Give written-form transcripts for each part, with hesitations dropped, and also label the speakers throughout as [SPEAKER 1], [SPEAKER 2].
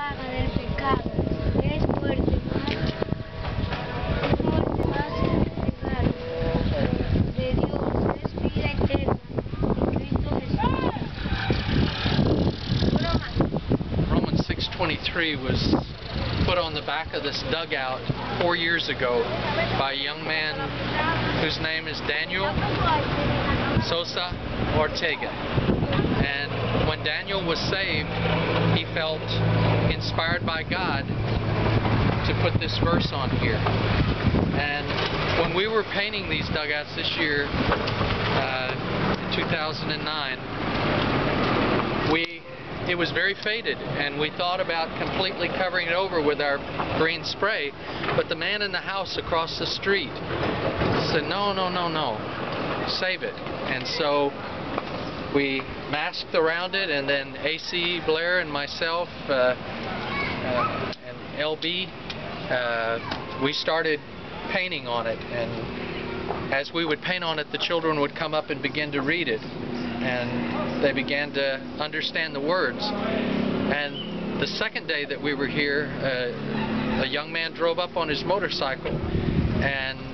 [SPEAKER 1] paga del pecado. Es muerte más regalo de Dios, es vida eterna en Cristo Jesús.
[SPEAKER 2] Romans 6:23 was put on the back of this dugout 4 years ago by a young man whose name is Daniel Sosa Ortega. And when Daniel was saved, he felt inspired by God to put this verse on here. And when we were painting these dugouts this year, in 2009, it was very faded, and we thought about completely covering it over with our green spray, but the man in the house across the street said, no, save it. And so we masked around it, and then AC Blair and myself and LB, we started painting on it, and as we would paint on it, the children would come up and begin to read it, and they began to understand the words. And the second day that we were here, a young man drove up on his motorcycle and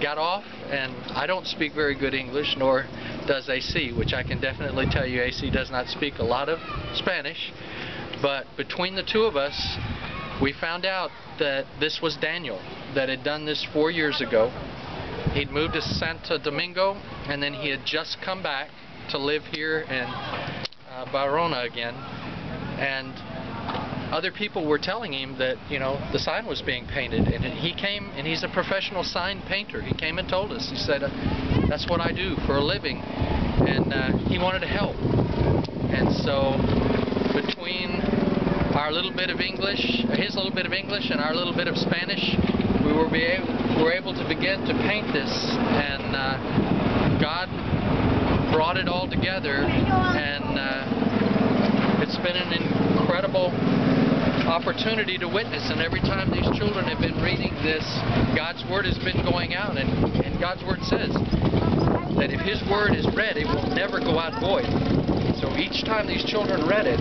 [SPEAKER 2] got off, and I don't speak very good English, nor does AC, which I can definitely tell you AC does not speak a lot of Spanish, but between the two of us we found out that this was Daniel that had done this 4 years ago. He'd moved to Santo Domingo, and then he had just come back to live here in Barona again, and other people were telling him that, you know, the sign was being painted, and he came, and he's a professional sign painter. He came and told us. He said, that's what I do for a living, and he wanted to help. And so between our little bit of English, his little bit of English, and our little bit of Spanish, we were able to begin to paint this, and God brought it all together, and it's been an incredible opportunity to witness. And every time these children have been reading this, God's Word has been going out, and God's Word says that if His Word is read, it will never go out void. So each time these children read it,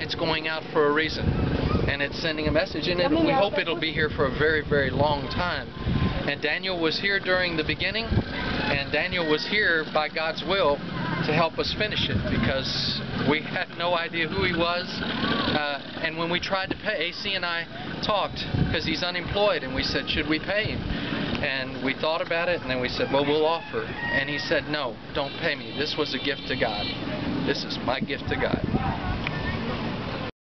[SPEAKER 2] it's going out for a reason, and it's sending a message, and we hope it'll be here for a very, very long time. And Daniel was here during the beginning, and Daniel was here by God's will to help us finish it, because we had no idea who he was, and when we tried to pay, AC and I talked, because he's unemployed, and we said, should we pay him? And we thought about it, and then we said, well, we'll offer. And he said, no, don't pay me. This was a gift to God. This is my gift to God.